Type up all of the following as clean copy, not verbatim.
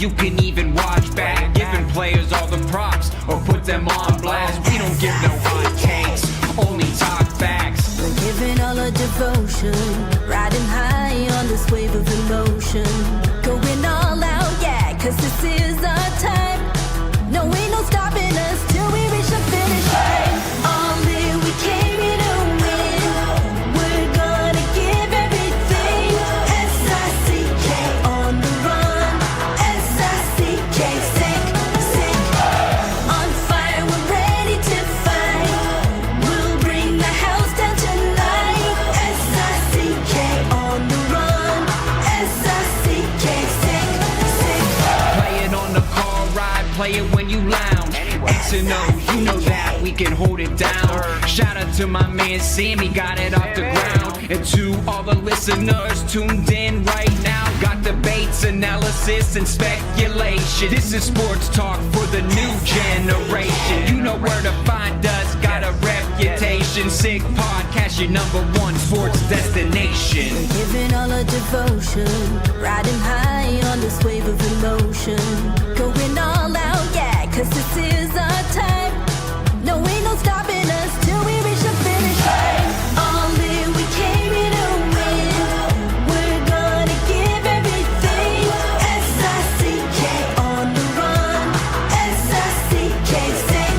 you can even watch back. Giving players all the props or put them on blast. We don't give no hot takes, only talk facts. We're giving all our devotion, riding high on this wave of emotion. Going all out, yeah, cause this is our time. No, ain't no stopping us till we reach the finish line. All in, we came here to win. We're gonna give everything. S-I-C-K on the run. S-I-C-K, sick. On fire, we're ready to fight. We'll bring the house down tonight. S-I-C-K on the run. S-I-C-K, sick. Play it on the car ride, play it when you lounge. X and O, you know that we can hold it down. Shout out to my man Sammy, got it off the ground. And to all the listeners tuned in right now, got debates, analysis, and speculation. This is sports talk for the new generation. You know where to find us, got a reputation. Sick podcast, your #1 sports destination. We're giving all our devotion, riding high on this wave of emotion. Going all out, yeah, cause this is our time. No, ain't no stopping us till we reach the finish line. All in, we came here to win. We're gonna give everything. S-I-C-K on the run. S-I-C-K, sick.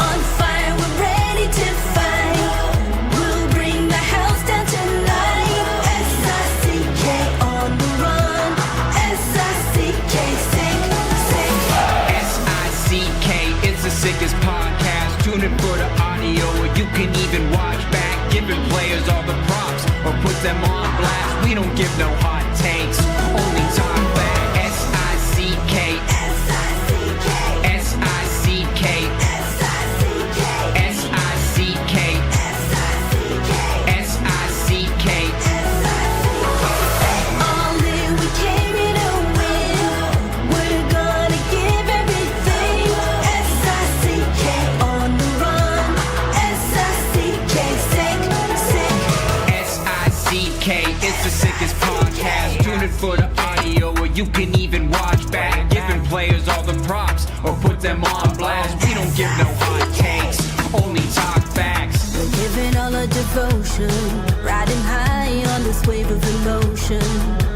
On fire, we're ready to fight. We'll bring the house down tonight. S-I-C-K on the run. S-I-C-K, sick. S-I-C-K, it's the sickest podcast. Tune in for the audio, or you can even watch back. Giving players all the props or put them on blast. We don't give no hot takes, only talk back. S-I-C-K, S-I-C-K, S-I-C-K, S-I-C-K, S-I-C-K, S-I-C-K, S-I-C-K. All in, we came here to win. We're gonna give everything. S-I-C-K on the run. S-I-C-K, sick. S-I-C-K, it's the sickest podcast. Tune in for the audio, or you can even watch back. Giving players all the props or put them on blast. We don't give no hot takes, only talk facts. We're giving all our devotion, riding high on this wave of emotion.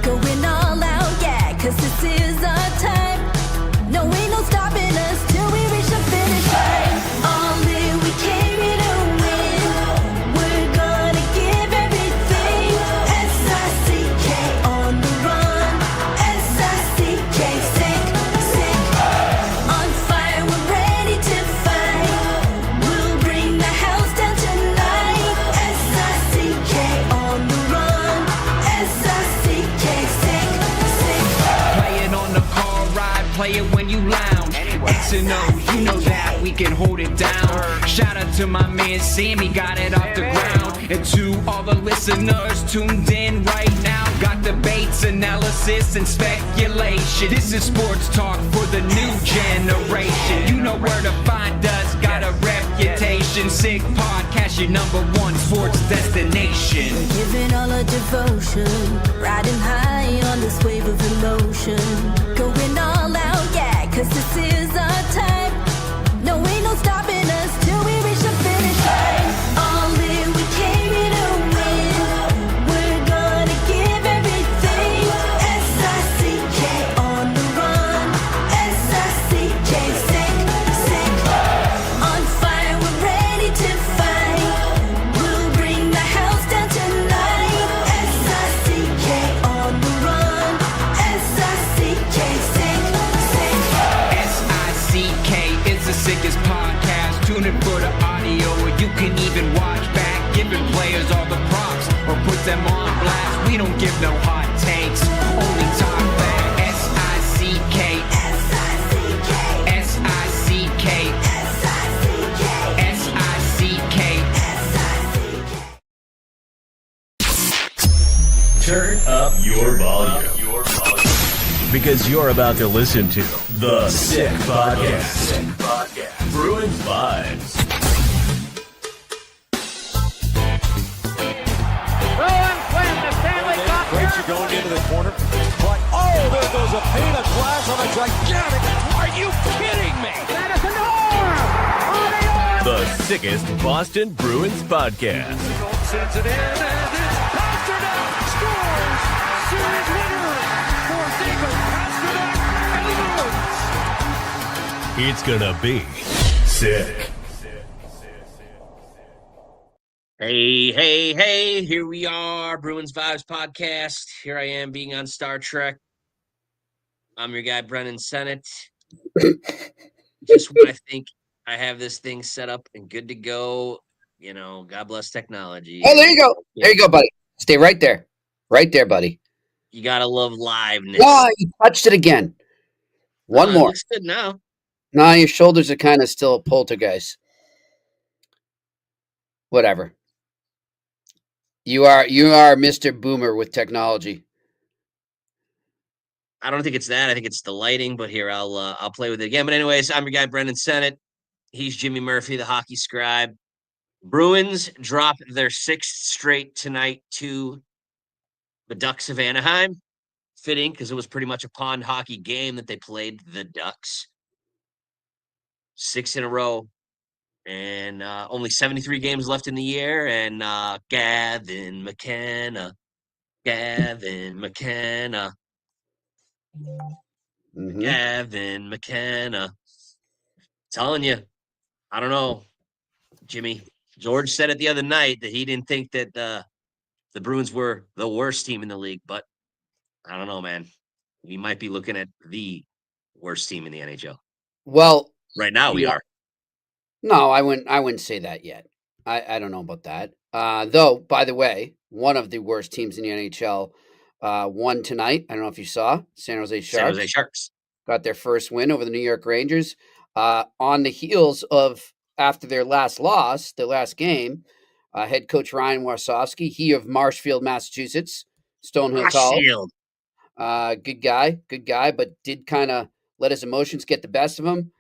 Going all out, yeah, cause this is our time. No, ain't no stopping us till we reach the finish line. All in, we came here to win. We're gonna give everything. S-I-C-K on the run. S-I-C-K, sick. On fire, we're ready to fight. We'll bring the house down tonight. S-I-C-K on the run. S-I-C-K, sick. Play it on the car ride, play it when you lounge. X and O, you know that we can hold it down. Shout out to my man Sammy, got it off the ground. And to all the listeners tuned in right now, got debates, analysis, and speculation. This is sports talk for the new generation. You know where to find us, got a reputation. Sick podcast, your #1 sports destination. Giving all our devotion, riding high on this wave of emotion. Going all out, yeah, cause this is our time. No, ain't no stopping us till we reach the finish line. All in, we came here to win. We're gonna give everything. S-I-C-K on the run. S-I-C-K, sick. On fire, we're ready to fight. We'll bring the house down tonight. S-I-C-K on the run. S-I-C-K, sick. S-I-C-K, it's the sickest podcast. Tune in for the audio, or you can even watch back. Giving players all the props or put them on blast. We don't give no hot takes, only talk back. S-I-C-K, S-I-C-K, S-I-C-K, S-I-C-K, S-I-C-K. S-I-C-K. Turn up your volume. Because you're about to listen to The Sick Podcast. Bruins Vibes. Bruins win the Stanley Cup. Going into the corner. But, oh, there goes a pane of glass on a gigantic. Are you kidding me? The sickest Boston Bruins podcast. Sends it in, and it's Pasternak scores! Series winner for David Pasternak and the Bruins! It's gonna be sick. Hey, here we are, Bruins Vibes Podcast. Here I am being on Star Trek. I'm your guy, Brendan Sennott. Just when I think I have this thing set up and good to go, you know, God bless technology. Oh, there you go. There you go, buddy. Stay right there. Right there, buddy. You gotta love liveness. Oh, you touched it again. One It more. looks good now. No, your shoulders are kind of still poltergeist. Whatever. You are Mr. Boomer with technology. I don't think it's that. I think it's the lighting, but here I'll play with it again. But anyways, I'm your guy, Brendan Sennott. He's Jimmy Murphy, the hockey scribe. Bruins drop their 6th straight tonight to the Ducks of Anaheim. Fitting, because it was pretty much a pond hockey game that they played the Ducks. 6 in a row. And only 73 games left in the year. And Gavin McKenna. Mhm. Gavin McKenna. Telling you, I don't know, Jimmy. George said it the other night that he didn't think that the Bruins were the worst team in the league, but I don't know, man. We might be looking at the worst team in the NHL. Well, Right now we are. no, I wouldn't say that yet. I don't know about that. Though, by the way, one of the worst teams in the NHL won tonight. I don't know if you saw. San Jose Sharks. San Jose Sharks. Got their first win over the New York Rangers on the heels of, after their last loss, their last game, head coach Ryan Warsofsky, he of Marshfield, Massachusetts, Stonehill College. Good guy, but did kind of let his emotions get the best of him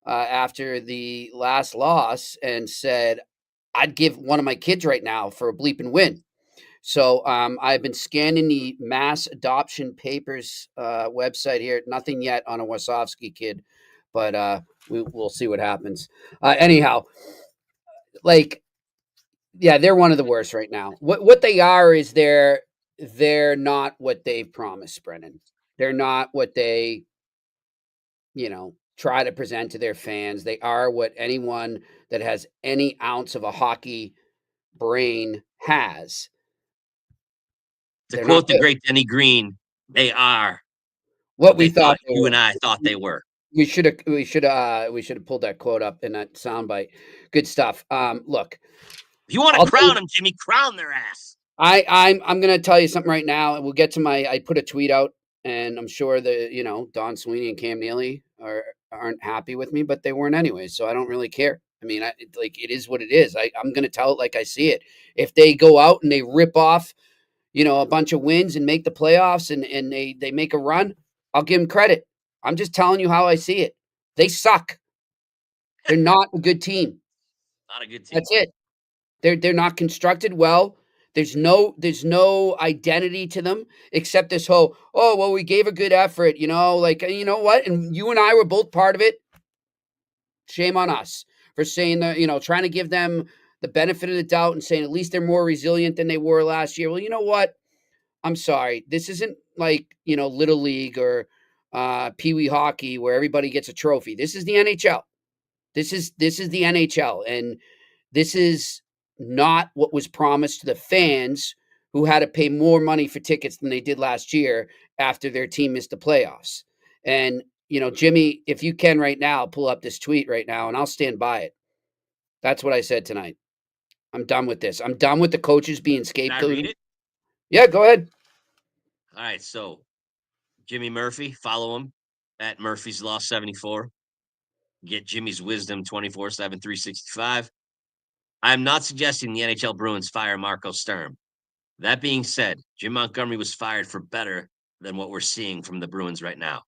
after the last loss and said, I'd give one of my kids right now for a bleeping win. So I've been scanning the mass adoption papers website here. Nothing yet on a Wasowski kid, but we'll see what happens. Anyhow, they're one of the worst right now. What they are is they're not what they've promised, Brennan. They're not what they, try to present to their fans. They are what anyone that has any ounce of a hockey brain has. To quote the great Denny Green, they are what we thought you and I thought they were. We should have pulled that quote up in that soundbite. Good stuff. Look, if you want to crown them, Jimmy, crown their ass. I'm going to tell you something right now, and we'll get to I put a tweet out, and I'm sure Don Sweeney and Cam Neely aren't happy with me, but they weren't anyway, so I don't really care. I mean, it is what it is. I'm going to tell it like I see it. If they go out and they rip off, a bunch of wins and make the playoffs and they make a run, I'll give them credit. I'm just telling you how I see it. They suck. They're not a good team. Not a good team. That's it. They're not constructed well. There's no identity to them except this whole, we gave a good effort, you know what? And you and I were both part of it. Shame on us for saying that, trying to give them the benefit of the doubt and saying at least they're more resilient than they were last year. Well, you know what? I'm sorry. This isn't like, Little League or Pee Wee hockey where everybody gets a trophy. This is the NHL. This is the NHL. And this is not what was promised to the fans who had to pay more money for tickets than they did last year after their team missed the playoffs. And, Jimmy, if you can right now, pull up this tweet right now and I'll stand by it. That's what I said tonight. I'm done with this. I'm done with the coaches being scapegoated. Can I read it? Yeah, go ahead. All right, so Jimmy Murphy, follow him at Murphy's Law 74. Get Jimmy's wisdom 24/7, 365. I'm not suggesting the NHL Bruins fire Marco Sturm. That being said, Jim Montgomery was fired for better than what we're seeing from the Bruins right now.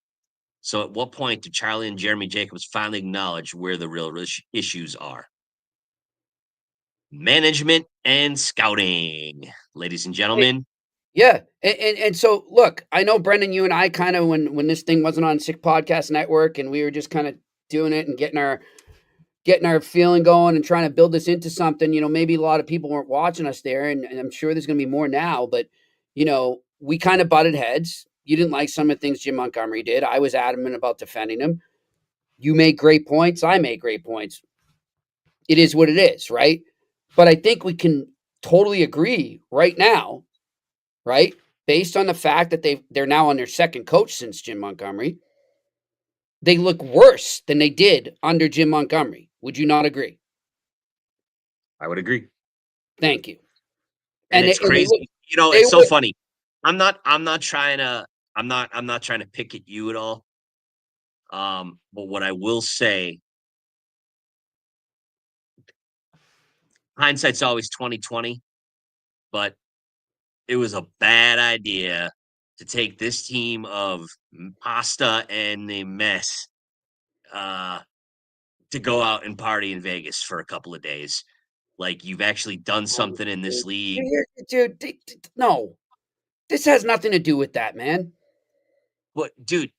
So at what point do Charlie and Jeremy Jacobs finally acknowledge where the real issues are? Management and scouting. Ladies and gentlemen, Yeah, and so look, I know Brendan, you and I kind of when this thing wasn't on Sick Podcast Network, and we were just kind of doing it and getting our feeling going and trying to build this into something. Maybe a lot of people weren't watching us there, and I'm sure there's going to be more now. But we kind of butted heads. You didn't like some of the things Jim Montgomery did. I was adamant about defending him. You made great points. I made great points. It is what it is, right? But I think we can totally agree right now, right? Based on the fact that they're now on their second coach since Jim Montgomery, they look worse than they did under Jim Montgomery. Would you not agree? I would agree. Thank you. And it's crazy. It's so funny. I'm not trying to pick at you at all. But what I will say, hindsight's always 20/20, but it was a bad idea to take this team of pasta and the mess to go out and party in Vegas for a couple of days. Like, you've actually done something in this league. Dude, no. This has nothing to do with that, man. But dude,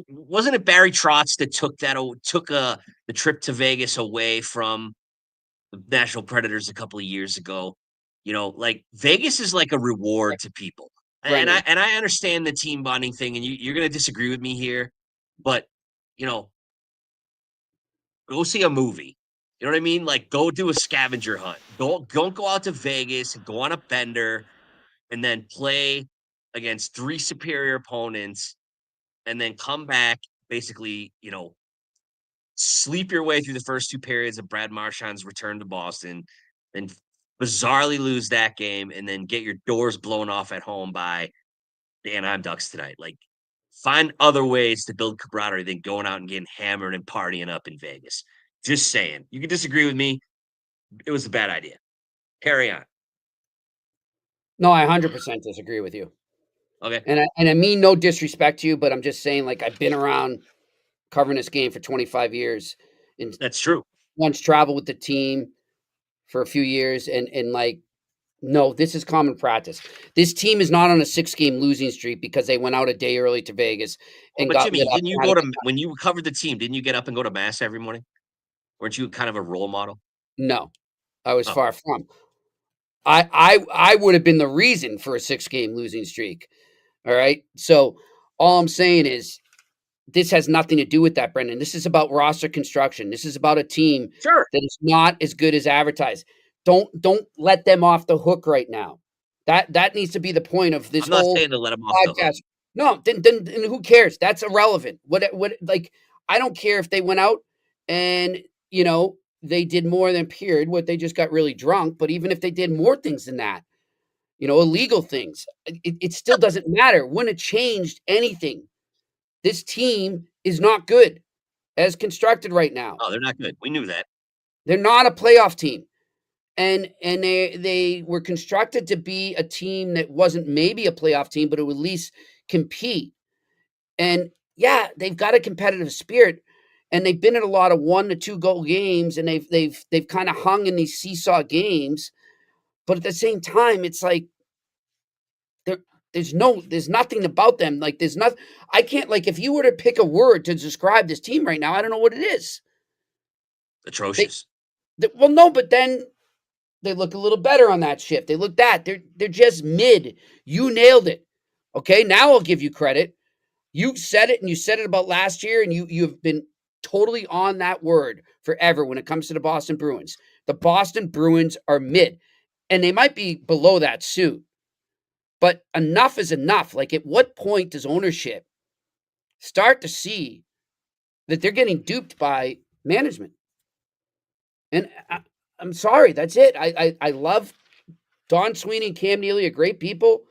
wasn't it Barry Trotz that took the trip to Vegas away from the National Predators a couple of years ago? Like, Vegas is like a reward to people. And I understand the team bonding thing, and you're gonna disagree with me here, but go see a movie. You know what I mean? Like, go do a scavenger hunt. Don't go out to Vegas and go on a bender and then play against 3 superior opponents and then come back, basically, sleep your way through the first 2 periods of Brad Marchand's return to Boston, then bizarrely lose that game, and then get your doors blown off at home by the Anaheim Ducks tonight. Like, find other ways to build camaraderie than going out and getting hammered and partying up in Vegas. Just saying. You can disagree with me. It was a bad idea. Carry on. No, I 100% disagree with you. Okay. And I mean no disrespect to you, but I'm just saying, like, I've been around covering this game for 25 years. And that's true. Once traveled with the team for a few years, and like, no, this is common practice. This team is not on a 6-game losing streak because they went out a day early to Vegas and but got Jimmy, didn't you when you covered the team, didn't you get up and go to mass every morning? Weren't you kind of a role model? No, I was far from. I would have been the reason for a 6-game losing streak. All right. So all I'm saying is this has nothing to do with that, Brendan. This is about roster construction. This is about a team that is not as good as advertised. Don't let them off the hook right now. That needs to be the point of this whole saying to let them off podcast. the hook. No, then who cares? That's irrelevant. What like, I don't care if they went out and they did more than appeared. What, they just got really drunk. But even if they did more things than that, illegal things, it still doesn't matter. Wouldn't have changed anything. This team is not good as constructed right now. Oh, they're not good. We knew that. They're not a playoff team. And they were constructed to be a team that wasn't maybe a playoff team, but it would at least compete. And yeah, they've got a competitive spirit, and they've been in a lot of 1 to 2 goal games, and they've kind of hung in these seesaw games. But at the same time, it's like there's nothing about them. Like, there's not. I can't, like, if you were to pick a word to describe this team right now, I don't know what it is. Atrocious. Well, no, but then they look a little better on that shift. They look that. They're just mid. You nailed it. Okay, now I'll give you credit. You said it, and you said it about last year, and you've been totally on that word forever when it comes to the Boston Bruins. The Boston Bruins are mid, and they might be below that suit. But enough is enough. Like, at what point does ownership start to see that they're getting duped by management? And I'm sorry, that's it. I love Don Sweeney and Cam Neely are great people.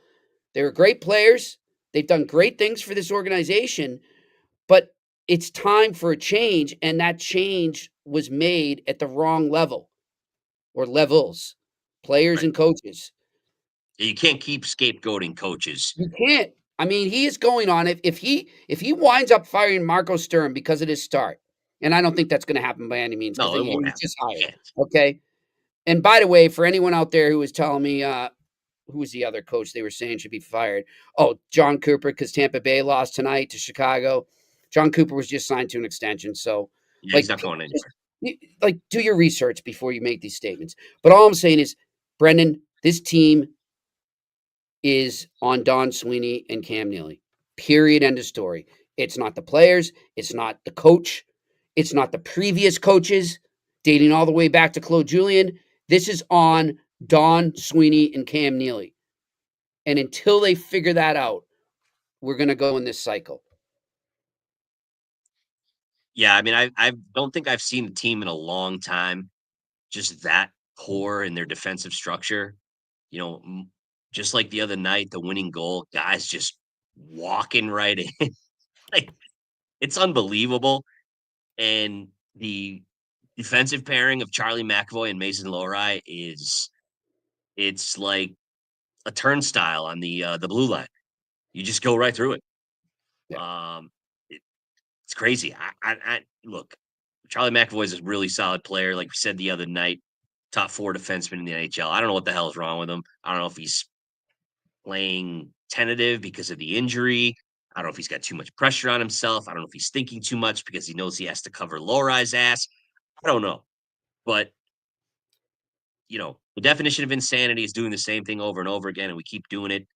They're great players. They've done great things for this organization. But it's time for a change, and that change was made at the wrong level or levels, players and coaches. You can't keep scapegoating coaches. You can't. I mean, he is going on it. If he winds up firing Marco Sturm because of his start, and I don't think that's going to happen by any means. No, it won't happen. Just hired. Can't. Okay. And by the way, for anyone out there who was telling me, who was the other coach they were saying should be fired? Oh, John Cooper, because Tampa Bay lost tonight to Chicago. John Cooper was just signed to an extension. So, Yeah, like, he's not going anywhere. like, do your research before you make these statements. But all I'm saying is, Brendan, this team is on Don Sweeney and Cam Neely. Period. End of story. It's not the players. It's not the coach. It's not the previous coaches, dating all the way back to Claude Julien. This is on Don Sweeney and Cam Neely. And until they figure that out, we're going to go in this cycle. Yeah, I mean, I don't think I've seen a team in a long time just that poor in their defensive structure. You know, just like the other night, the winning goal, guys just walking right in. Like, it's unbelievable. And the defensive pairing of Charlie McAvoy and Mason Lohrei it's like a turnstile on the blue line. You just go right through it. Yeah. It's crazy. I look, Charlie McAvoy is a really solid player. Like we said the other night, top 4 defenseman in the NHL. I don't know what the hell is wrong with him. I don't know if he's playing tentative because of the injury. I don't know if he's got too much pressure on himself. I don't know if he's thinking too much because he knows he has to cover Lohrei's ass. I don't know. But, you know, the definition of insanity is doing the same thing over and over again, and we keep doing it.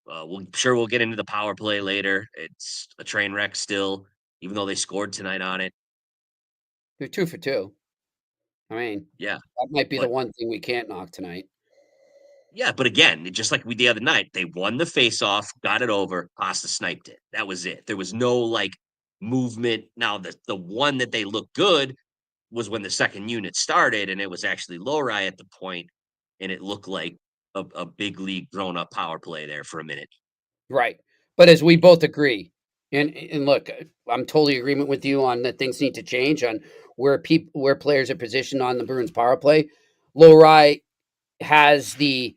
We'll get into the power play later. It's a train wreck still, even though they scored tonight on it. They're 2 for 2. I mean, Yeah. that might be the But one thing we can't knock tonight. yeah, but again, just like we the other night, they won the face-off, got it over, Pasta sniped it. That was it. There was no like movement. Now the one that they looked good was when the second unit started, and it was actually Lohrei at the point, and it looked like a big league grown-up power play there for a minute. Right. But as we both agree, and look, I'm totally in agreement with you on that things need to change on where players are positioned on the Bruins power play. Lohrei has the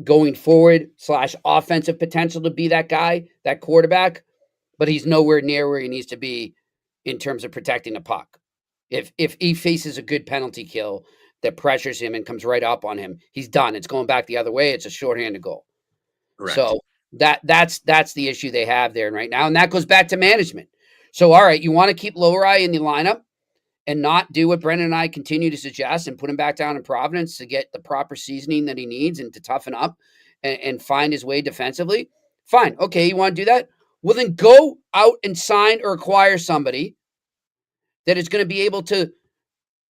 going forward / offensive potential to be that guy, that quarterback, but he's nowhere near where he needs to be in terms of protecting the puck. If he faces a good penalty kill that pressures him and comes right up on him, he's done. It's going back the other way. It's a shorthanded goal. Correct. So that's the issue they have there right now, and that goes back to management. So all right, you want to keep Lohrei in the lineup and not do what Brendan and I continue to suggest and put him back down in Providence to get the proper seasoning that he needs and to toughen up and find his way defensively. Fine. Okay, you want to do that? Well, then go out and sign or acquire somebody that is going to be able to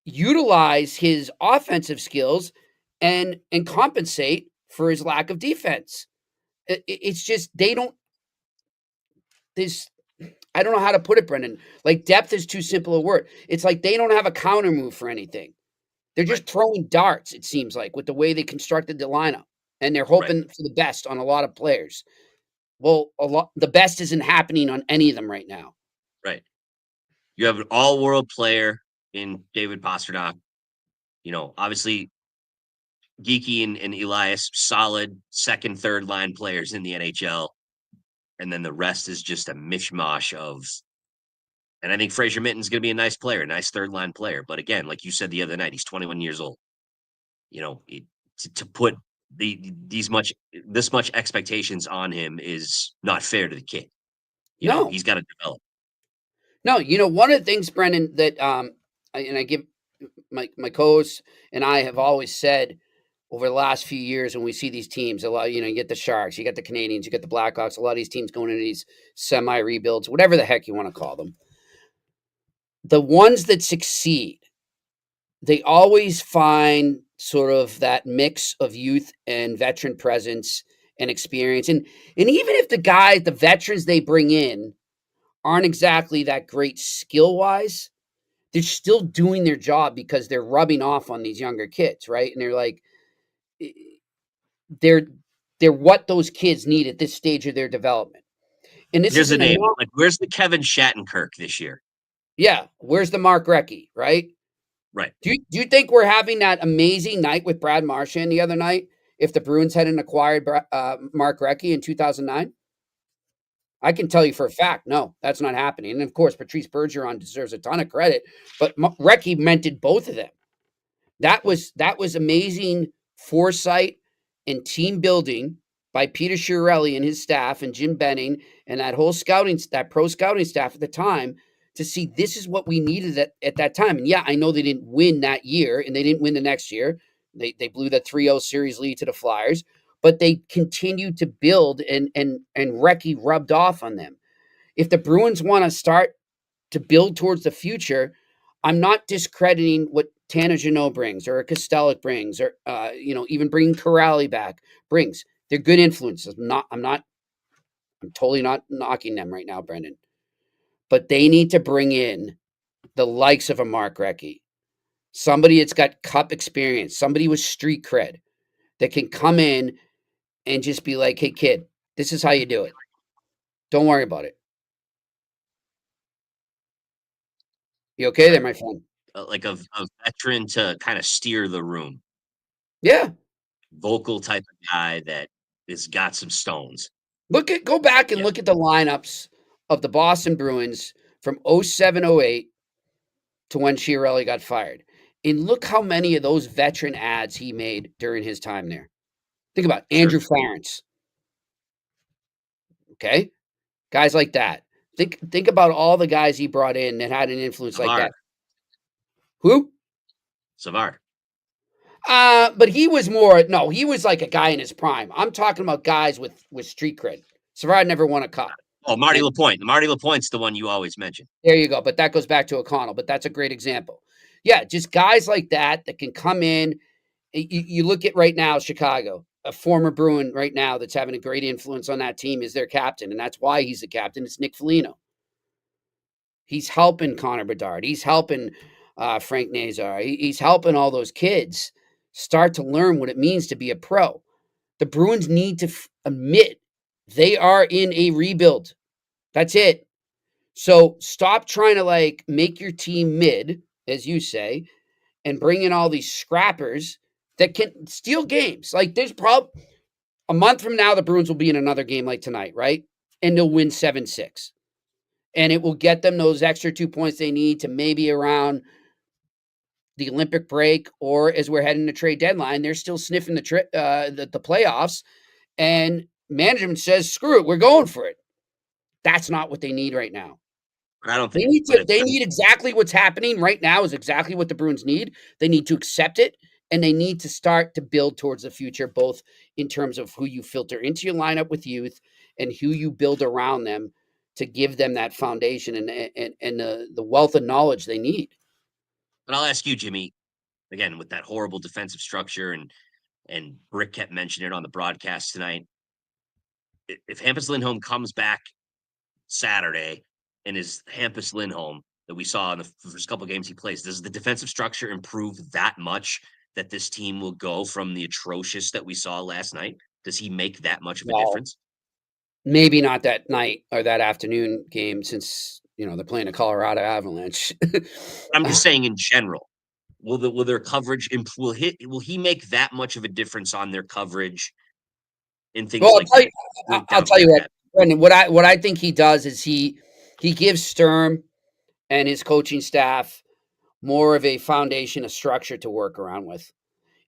utilize his offensive skills and compensate for his lack of defense. It's just they don't. I don't know how to put it, Brendan. Like, depth is too simple a word. It's like they don't have a counter move for anything. They're just throwing darts, it seems like, with the way they constructed the lineup. And they're hoping for the best on a lot of players. Well, the best isn't happening on any of them right now. Right. You have an all-world player in David Pastrnak. You know, obviously, Geeky and Elias, solid second, third line players in the NHL. And then the rest is just a mishmash of, and I think Fraser Mitten's going to be a nice player, a nice third line player. But again, like you said the other night, he's 21 years old. You know, to put this much expectations on him is not fair to the kid. You know, he's got to develop. No, you know, one of the things, Brendan, that I give my co-hosts and I have always said over the last few years when we see these teams, a lot, you know, you get the Sharks, you get the Canadians, you get the Blackhawks, a lot of these teams going into these semi-rebuilds, whatever the heck you want to call them. The ones that succeed, they always find sort of that mix of youth and veteran presence and experience. And even if the veterans they bring in aren't exactly that great skill-wise, they're still doing their job because they're rubbing off on these younger kids, right? And they're like, they're what those kids need at this stage of their development. And this Here's is the name. Like, where's the Kevin Shattenkirk this year? Yeah, where's the Mark Recchi, right? Right. Do you think we're having that amazing night with Brad Marchand the other night if the Bruins hadn't acquired Mark Recchi in 2009? I can tell you for a fact, no, that's not happening. And of course, Patrice Bergeron deserves a ton of credit, but Recchi mentored both of them. That was amazing foresight and team building by Peter Chiarelli and his staff and Jim Benning and that whole that pro scouting staff at the time to see this is what we needed at that time. And yeah, I know they didn't win that year and they didn't win the next year. They blew the 3-0 series lead to the Flyers, but they continued to build and Recchi rubbed off on them. If the Bruins want to start to build towards the future, I'm not discrediting what Tanner Jeannot brings or Kostelic brings or even bringing Corrali back brings. They're good influences. I'm totally not knocking them right now, Brendan. But they need to bring in the likes of a Mark Recchi, somebody that's got cup experience, somebody with street cred that can come in and just be like, hey, kid, this is how you do it. Don't worry about it. You okay there, my friend? Like a veteran to kind of steer the room. Yeah. Vocal type of guy that has got some stones. Go back and look at the lineups of the Boston Bruins from 07-08 to when Chiarelli got fired. And look how many of those veteran ads he made during his time there. Think about Andrew Ference. Okay? Guys like that. Think about all the guys he brought in that had an influence like that. Who? Savard. But he was he was like a guy in his prime. I'm talking about guys with street cred. Savard never won a cup. Oh, Marty Lapointe. Marty Lapointe's the one you always mention. There you go. But that goes back to O'Connell. But that's a great example. Yeah, just guys like that can come in. You look at right now, Chicago, a former Bruin right now that's having a great influence on that team is their captain. And that's why he's the captain. It's Nick Foligno. He's helping Connor Bedard. He's helping Frank Nazar. He's helping all those kids start to learn what it means to be a pro. The Bruins need to admit they are in a rebuild. That's it. So stop trying to make your team mid, as you say, and bring in all these scrappers that can steal games. Like there's probably a month from now, the Bruins will be in another game like tonight, right? And they'll win 7-6. And it will get them those extra 2 points they need to maybe around the Olympic break, or as we're heading to trade deadline, they're still sniffing the playoffs, and management says, "Screw it, we're going for it." That's not what they need right now. I don't think they need exactly what's happening right now is exactly what the Bruins need. They need to accept it, and they need to start to build towards the future, both in terms of who you filter into your lineup with youth and who you build around them to give them that foundation and the wealth of knowledge they need. But I'll ask you, Jimmy, again, with that horrible defensive structure, and Brick kept mentioning it on the broadcast tonight. If Hampus Lindholm comes back Saturday and is Hampus Lindholm that we saw in the first couple of games he plays, does the defensive structure improve that much that this team will go from the atrocious that we saw last night? Does he make that much of a difference? Maybe not that night or that afternoon game, since they're playing a Colorado Avalanche. I'm just saying in general. Will their coverage will he make that much of a difference on their coverage in things like that? I'll tell you what, Brendan, what I think he does is he gives Sturm and his coaching staff more of a foundation, a structure to work around with,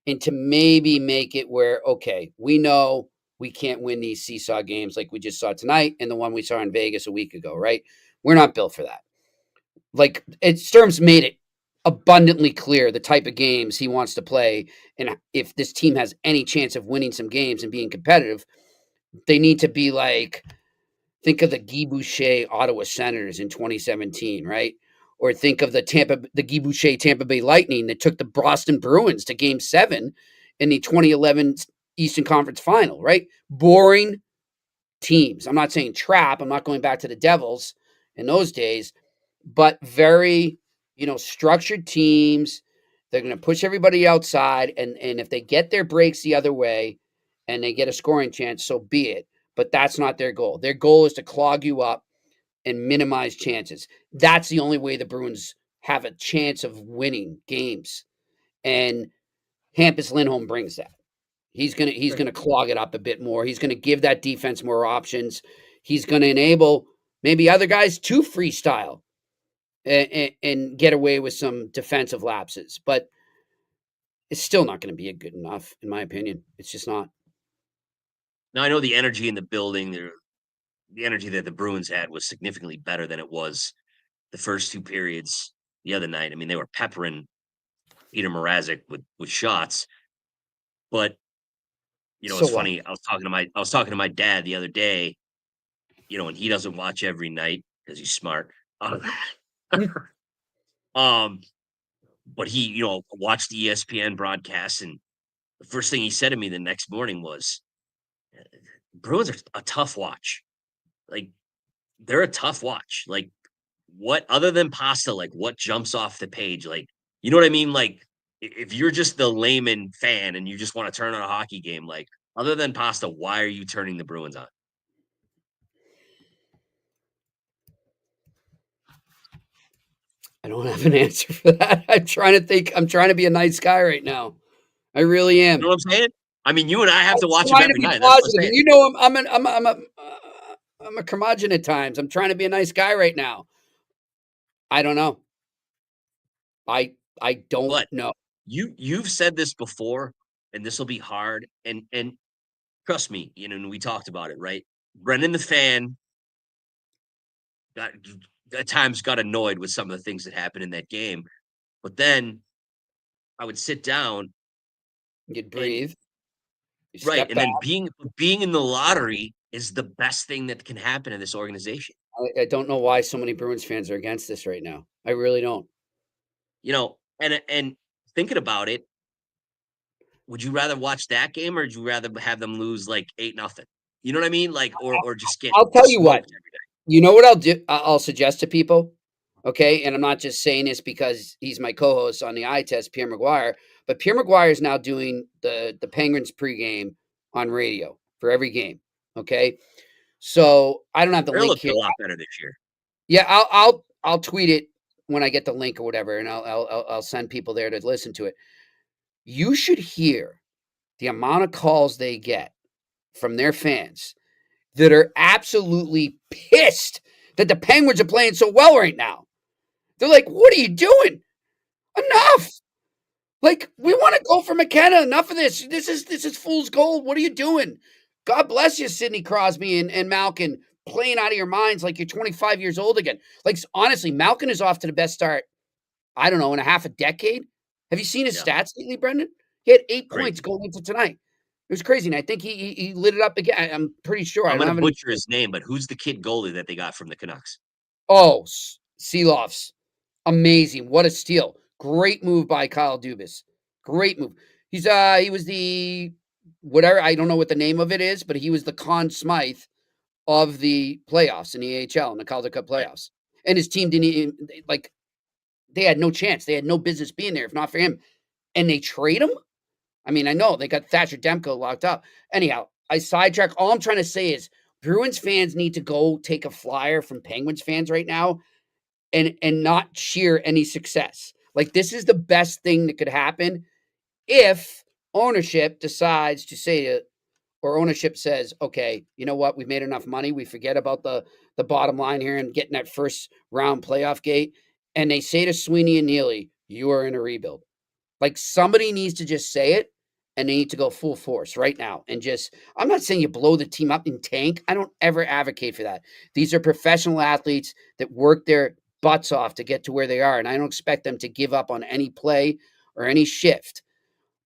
and to maybe make it where, okay, we know we can't win these seesaw games like we just saw tonight and the one we saw in Vegas a week ago, right? We're not built for that. Sturm's made it abundantly clear the type of games he wants to play, and if this team has any chance of winning some games and being competitive, they need to be think of the Guy Boucher Ottawa Senators in 2017, right? Or think of the Guy Boucher Tampa Bay Lightning that took the Boston Bruins to Game 7 in the 2011 Eastern Conference Final, right? Boring teams. I'm not saying trap. I'm not going back to the Devils in those days, but very, structured teams. They're going to push everybody outside, and if they get their breaks the other way and they get a scoring chance, so be it. But that's not their goal. Their goal is to clog you up and minimize chances. That's the only way the Bruins have a chance of winning games. And Hampus Lindholm brings that. He's gonna clog it up a bit more. He's gonna give that defense more options. He's gonna enable maybe other guys to freestyle and get away with some defensive lapses. But it's still not going to be good enough, in my opinion. It's just not. Now I know the energy in the building, the energy that the Bruins had was significantly better than it was the first two periods the other night. I mean, they were peppering Peter Mrazek with shots, but So it's what? funny. I was talking to my dad the other day, and he doesn't watch every night because he's smart. Um, but he, watched the ESPN broadcast, and the first thing he said to me the next morning was, "Bruins are a tough watch. Like, they're a tough watch. Like, what other than pasta? Like, what jumps off the page? Like, you know what I mean? Like, if you're just the layman fan and you just want to turn on a hockey game, like, other than pasta, why are you turning the Bruins on?" I don't have an answer for that. I'm trying to think. I'm trying to be a nice guy right now. I really You am. know what I'm saying? I mean, you and I have to watch them Trying to every be night. That's what I'm positive, saying. and you know, I'm a curmudgeon at times. I'm trying to be a nice guy right now. I don't know. I don't But know. you've said this before, and this will be hard. And trust me, and we talked about it, right? Brendan the fan got at times got annoyed with some of the things that happened in that game. But then I would sit down You'd and breathe. You right, step and back. then being in the lottery is the best thing that can happen in this organization. I don't know why so many Bruins fans are against this right now. I really don't. And thinking about it, would you rather watch that game or would you rather have them lose like 8-0? You know what I mean? Like or just get I'll tell you what. smoked every day. You know what I'll do? I'll suggest to people, okay? And I'm not just saying this because he's my co-host on the eye test, Pierre McGuire, but Pierre McGuire is now doing the Penguins pregame on radio for every game. Okay. So I don't have the They're link looking here. a lot better this year. Yeah, I'll tweet it when I get the link or whatever, and I'll send people there to listen to it. You should hear the amount of calls they get from their fans that are absolutely pissed that the Penguins are playing so well right now. They're like, "What are you doing? Enough! Like, we want to go for McKenna. Enough of this. This is fool's gold. What are you doing? God bless you, Sidney Crosby and Malkin, playing out of your minds like you're 25 years old again. Like, honestly, Malkin is off to the best start, I don't know, in a half a decade. Have you seen his Yeah. stats lately, Brendan? He had 8 Great. points going into tonight. It was crazy, and I think he lit it up again. I'm pretty sure. I'm I don't gonna have any. butcher his name, but who's the kid goalie that they got from the Canucks? Oh, Seeloff's amazing. What a steal. Great move by Kyle Dubas. Great move. He was the whatever, I don't know what the name of it is, but he was the Conn Smythe of the playoffs in the AHL in the Calder Cup Right. playoffs. And his team didn't even they had no chance. They had no business being there if not for him. And they trade him? I mean, I know they got Thatcher Demko locked up. Anyhow, I sidetrack. All I'm trying to say is Bruins fans need to go take a flyer from Penguins fans right now and not cheer any success. Like, this is the best thing that could happen if ownership decides to say it, or ownership says, okay, you know what? We've made enough money. We forget about the bottom line here and getting that first round playoff gate. And they say to Sweeney and Neely, you are in a rebuild. Like, somebody needs to just say it, and they need to go full force right now. And just, I'm not saying you blow the team up and tank. I don't ever advocate for that. These are professional athletes that work their butts off to get to where they are. And I don't expect them to give up on any play or any shift.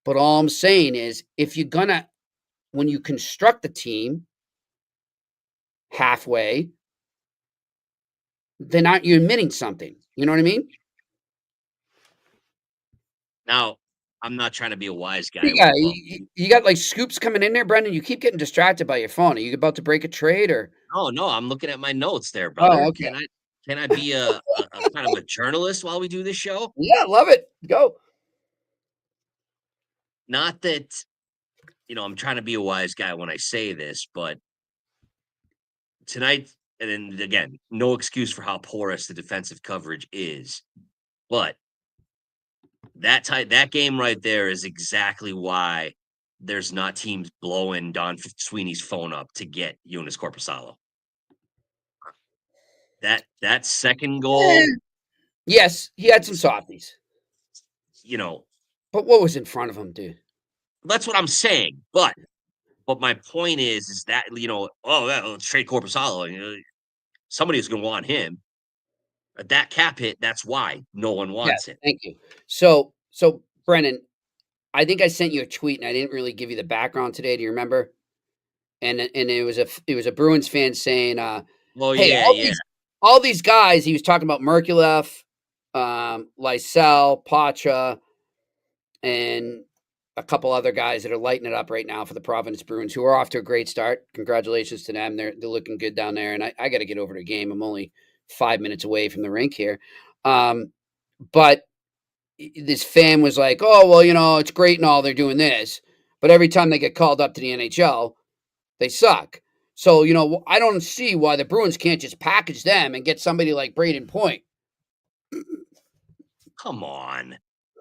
But all I'm saying is, if you're going to, when you construct the team halfway, then aren't you admitting something? You know what I mean? Now, I'm not trying to be a wise guy. Yeah, Well, you got like scoops coming in there, Brendan. You keep getting distracted by your phone. Are you about to break a trade or? no, I'm looking at my notes there, Oh, brother. okay. Can I be a kind of a journalist while we do this show? Yeah, love it. Go. Not that, I'm trying to be a wise guy when I say this, but tonight, and then again, no excuse for how porous the defensive coverage is, but that game right there is exactly why there's not teams blowing Don Sweeney's phone up to get Jonas Corposalo. That second goal, Yes, he had some softies. you know, But what was in front of him, dude? that's what I'm saying. But But my point is that, let's trade Korpisalo. Somebody's going to want him. At that cap hit, that's why no one wants it. Thank you. So Brennan, I think I sent you a tweet and I didn't really give you the background today. Do you remember? And it was a Bruins fan saying, "Hey, all these guys." He was talking about Merkulov, Lysell, Pacha, and a couple other guys that are lighting it up right now for the Providence Bruins, who are off to a great start. Congratulations to them. They're looking good down there. And I got to get over to the game. I'm only 5 minutes away from the rink here. But this fan was like, "Oh, well, it's great and all they're doing this. But every time they get called up to the NHL, they suck. So, I don't see why the Bruins can't just package them and get somebody like Braden Point." Come on.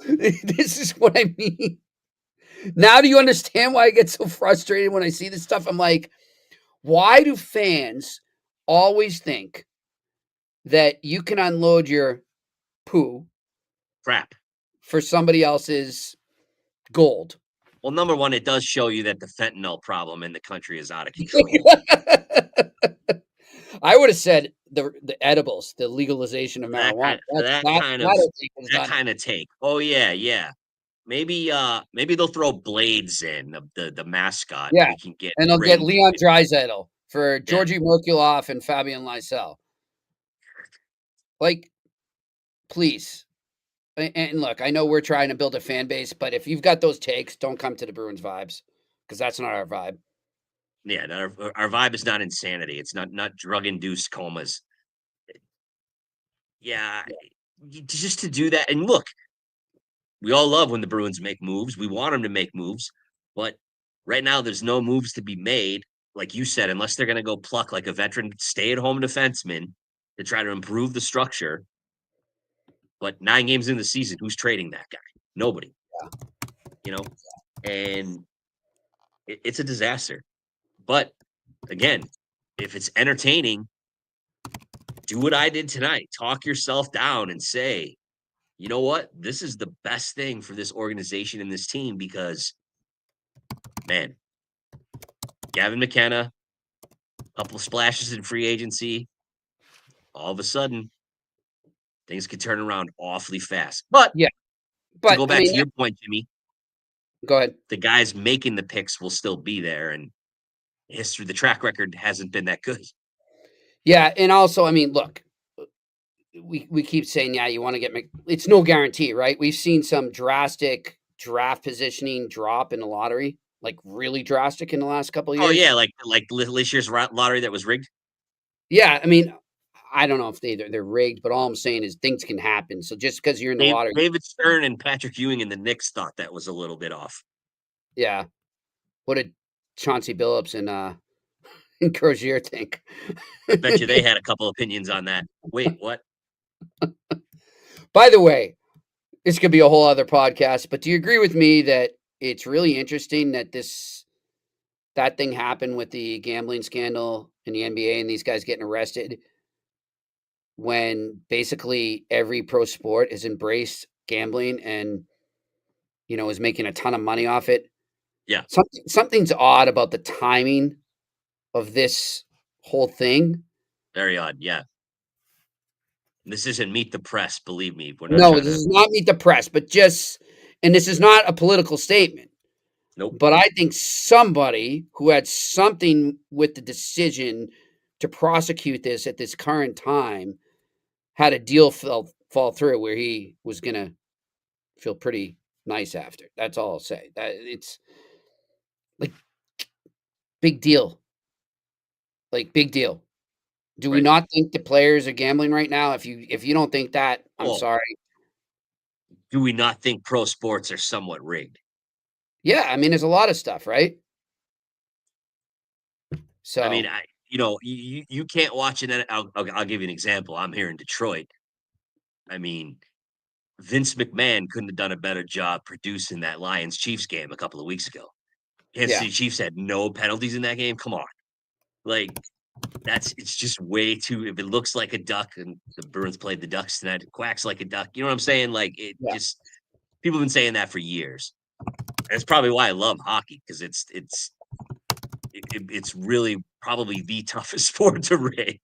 This is what I mean. Now do you understand why I get so frustrated when I see this stuff? I'm like, why do fans always think that you can unload your poo Crap for somebody else's gold? Well, number one, it does show you that the fentanyl problem in the country is out of control. I would have said the edibles, the legalization of marijuana. That kind of take. Oh yeah. Maybe they'll throw Blades in the mascot. Yeah, we can get and they'll get Leon Draisaitl for Georgi Merkulov and Fabian Lysell. Like, please. And look, I know we're trying to build a fan base, but if you've got those takes, don't come to the Bruins vibes, because that's not our vibe. Yeah, our vibe is not insanity. It's not drug-induced comas. Yeah, just to do that. And look, we all love when the Bruins make moves. We want them to make moves. But right now, there's no moves to be made, like you said, unless they're going to go pluck like a veteran stay-at-home defenseman to try to improve the structure. But 9 games in the season, who's trading that guy? Nobody. Yeah. And it's a disaster. But again, if it's entertaining, do what I did tonight. Talk yourself down and say, you know what? This is the best thing for this organization and this team because, man, Gavin McKenna, a couple of splashes in free agency, all of a sudden, things could turn around awfully fast. But to go back to your point, Jimmy, go ahead. The guys making the picks will still be there, and the track record hasn't been that good. Yeah, and also, look, we keep saying, you want to get it's no guarantee, right? We've seen some drastic draft positioning drop in the lottery, like really drastic in the last couple of years. Oh yeah, like this year's lottery that was rigged. Yeah, I don't know if they're rigged, but all I'm saying is things can happen. So just because you're in the lottery, David Stern and Patrick Ewing and the Knicks thought that was a little bit off. Yeah, what did Chauncey Billups and Crozier think? I bet you they had a couple opinions on that. Wait, what? By the way, this could be a whole other podcast, but do you agree with me that it's really interesting that that thing happened with the gambling scandal in the NBA and these guys getting arrested when basically every pro sport has embraced gambling and, is making a ton of money off it? Yeah. Something's odd about the timing of this whole thing. Very odd, yeah. This isn't Meet the Press, believe me. No, this is not Meet the Press, but and this is not a political statement. Nope. But I think somebody who had something with the decision to prosecute this at this current time had a deal fall through where he was going to feel pretty nice after. That's all I'll say. That it's like big deal. Like big deal. Do we not think the players are gambling right now? If you don't think that, I'm sorry. Do we not think pro sports are somewhat rigged? Yeah, there's a lot of stuff, right? So you can't watch it. I'll give you an example. I'm here in Detroit. Vince McMahon couldn't have done a better job producing that Lions-Chiefs game a couple of weeks ago. Kansas City Chiefs had no penalties in that game. Come on. It's just way too, if it looks like a duck and the Bruins played the Ducks tonight, it quacks like a duck. You know what I'm saying? Just, people have been saying that for years. That's probably why I love hockey, because it's it's really probably the toughest sport to rig.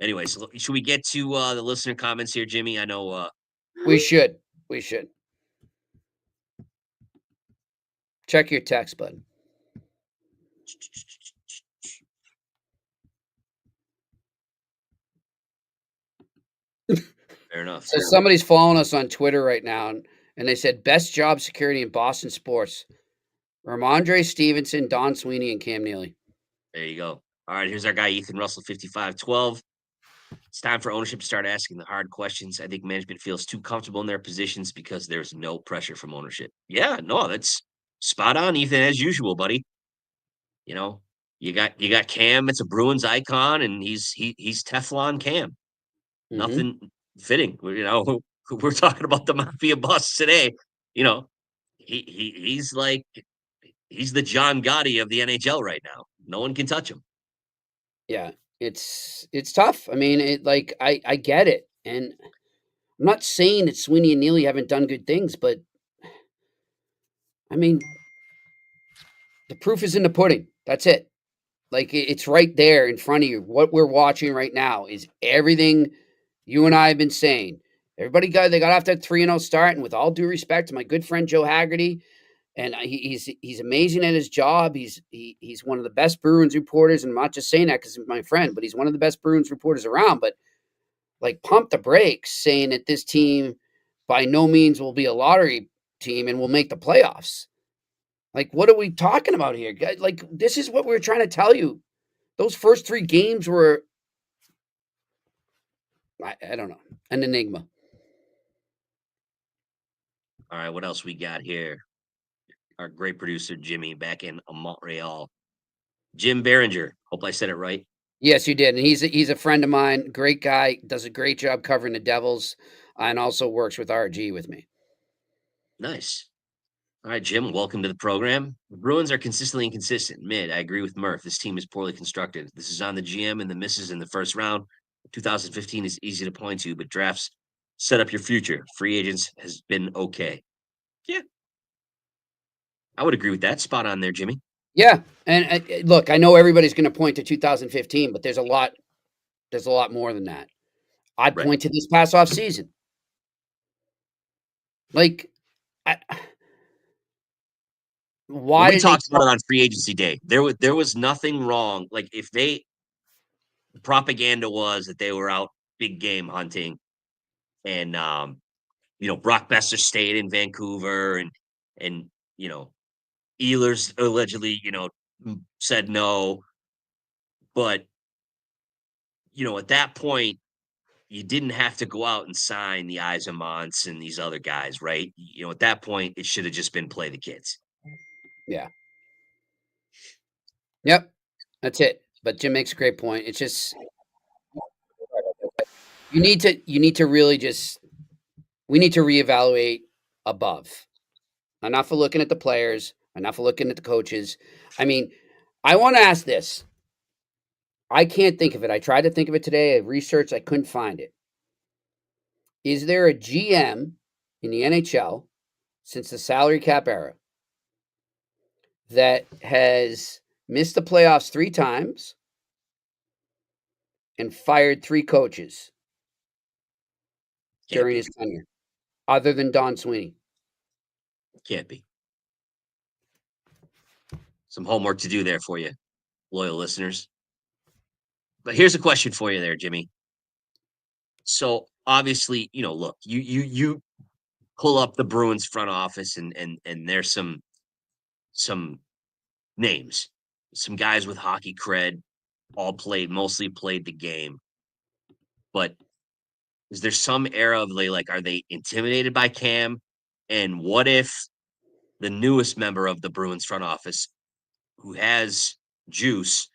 Anyway, so should we get to the listener comments here, Jimmy? I know We should. Check your text, bud. fair enough. So somebody's following us on Twitter right now, and they said best job security in Boston sports: Ramondre Stevenson, Don Sweeney, and Cam Neely. There you go. All right, here's our guy Ethan Russell, 5512. It's time for ownership to start asking the hard questions. I think management feels too comfortable in their positions because there's no pressure from ownership. Yeah, no, that's spot on, Ethan, as usual, buddy. You know, you got Cam. It's a Bruins icon, and he's Teflon Cam. Mhm. Nothing fitting. You know, we're talking about the Mafia boss today. You know, he's the John Gotti of the NHL right now. No one can touch him. Yeah, it's tough. I mean, I get it, and I'm not saying that Sweeney and Neely haven't done good things, but I mean, the proof is in the pudding. That's it. Like it's right there in front of you. What we're watching right now is everything you and I have been saying. They got off that 3-0 start, and with all due respect to my good friend Joe Haggerty, and he's amazing at his job. He's one of the best Bruins reporters, and I'm not just saying that because he's my friend, but he's one of the best Bruins reporters around. But like, pump the brakes, saying that this team by no means will be a lottery team and will make the playoffs. Like, what are we talking about here, guys? Like, this is what we're trying to tell you. Those first 3 games were, I don't know, an enigma. All right, what else we got here? Our great producer Jimmy back in Montreal. Jim Behringer. Hope I said it right. Yes, you did. And he's a friend of mine. Great guy. Does a great job covering the Devils, and also works with RG with me. Nice. All right, Jim, welcome to the program. The Bruins are consistently inconsistent. Mid, I agree with Murph. This team is poorly constructed. This is on the GM and the misses in the first round. 2015 is easy to point to, but drafts set up your future. Free agents has been okay. Yeah. I would agree with that. Spot on there, Jimmy. Yeah, and look, I know everybody's going to point to 2015, but there's a lot more than that. I'd Right. point to this past off season. Like, why We did talked about it on free agency day. There was nothing wrong. Like, if the propaganda was that they were out big game hunting, and Brock Besser stayed in Vancouver, and Ehlers allegedly said no, but at that point you didn't have to go out and sign the Yzermans and these other guys, right? At that point it should have just been play the kids. Yeah. Yep. That's it. But Jim makes a great point. It's just you need to really just we need to reevaluate above. Enough of looking at the players, enough of looking at the coaches. I mean, I want to ask this. I can't think of it. I tried to think of it today. I researched, I couldn't find it. Is there a GM in the NHL since the salary cap era that has missed the playoffs 3 times and fired 3 coaches during his tenure, other than Don Sweeney? Can't be. Some homework to do there for you, loyal listeners. But here's a question for you there, Jimmy. So obviously, look, you pull up the Bruins front office, and there's some names, some guys with hockey cred, mostly played the game. But is there some era of are they intimidated by Cam? And what if the newest member of the Bruins front office, who has juice,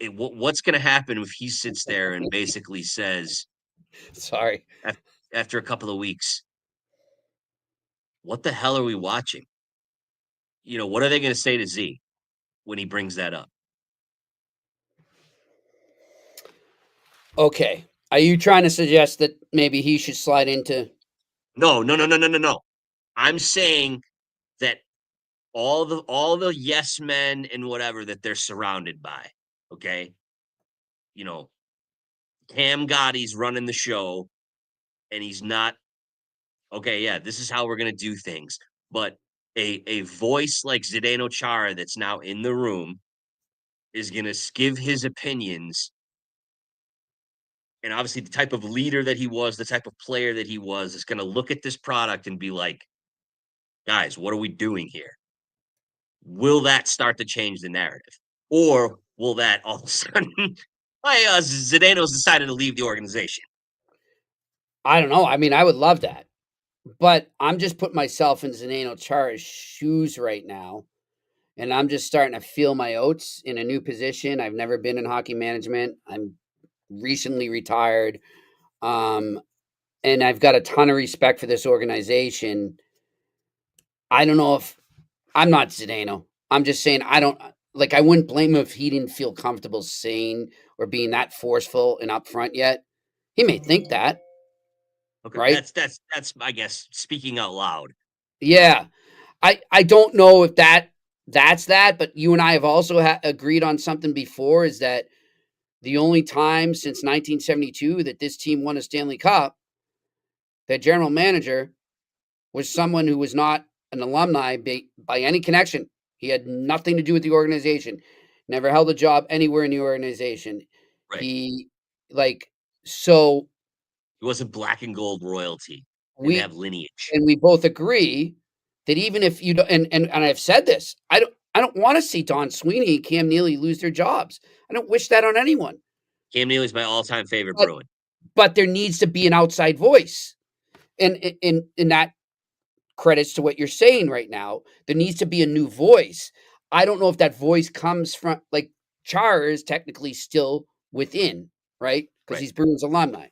what's going to happen if he sits there and basically says, Sorry. after a couple of weeks, what the hell are we watching? What are they going to say to Z when he brings that up? Okay. Are you trying to suggest that maybe he should slide into? No. I'm saying that all the yes men and whatever that they're surrounded by. Okay. You know, Cam Gotti's running the show and he's not okay. Yeah, this is how we're gonna do things. But a voice like Zdeno Chara that's now in the room is gonna give his opinions. And obviously the type of leader that he was, the type of player that he was, is gonna look at this product and be like, guys, what are we doing here? Will that start to change the narrative? Or will that all of a sudden Zdeno's decided to leave the organization? I don't know. I mean, I would love that. But I'm just putting myself in Zdeno Chara's shoes right now, and I'm just starting to feel my oats in a new position. I've never been in hockey management. I'm recently retired. Um, and I've got a ton of respect for this organization. I don't know if I'm not Zdeno. I'm just saying I don't like I wouldn't blame him if he didn't feel comfortable saying or being that forceful and upfront yet. He may think that, Okay, right? that's I guess speaking out loud. Yeah. I don't know if that's that, but you and I have also agreed on something before is that the only time since 1972 that this team won a Stanley Cup, that general manager was someone who was not an alumni by any connection. He had nothing to do with the organization, never held a job anywhere in the organization. Right. He, like, so He wasn't black and gold royalty. Didn't we have lineage. and we both agree that even if you don't, and I've said this, I don't want to see Don Sweeney and Cam Neely lose their jobs. I don't wish that on anyone. Cam Neely's my all-time favorite But Bruin. but there needs to be an outside voice, and in that credits to what you're saying right now. There needs to be a new voice. I don't know if that voice comes from like Char is technically still within, right? Because Right. he's Bruins alumni.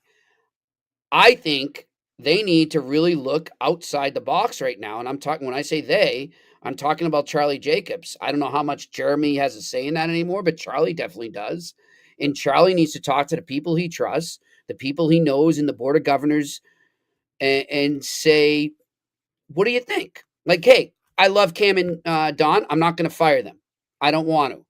I think they need to really look outside the box right now. And I'm talking when I say they, I'm talking about Charlie Jacobs. I don't know how much Jeremy has a say in that anymore, but Charlie definitely does. And Charlie needs to talk to the people he trusts, the people he knows in the board of governors, and say, what do you think? Like, hey, I love Cam and Don. I'm not going to fire them. I don't want to.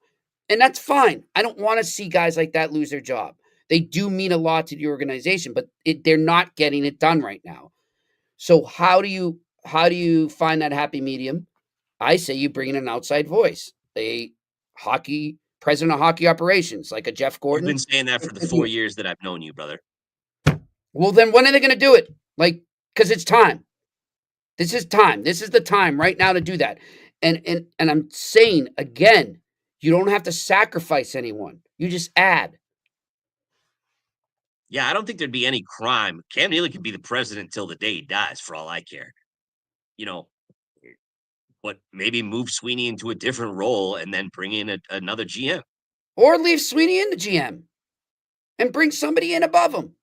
And that's fine. I don't want to see guys like that lose their job. They do mean a lot to the organization, but they're not getting it done right now. So how do you find that happy medium? I say you bring in an outside voice, a hockey president of hockey operations, like a Jeff You've Gordon. been saying that for the 4 years that I've known you, brother. Well, then when are they going to do it? Like, because it's time. This is time. This is the time right now to do that. And I'm saying again, you don't have to sacrifice anyone. You just add. Yeah, I don't think there'd be any crime. Cam Neely could be the president till the day he dies, for all I care. You know, but maybe move Sweeney into a different role and then bring in another GM. Or leave Sweeney in the GM and bring somebody in above him.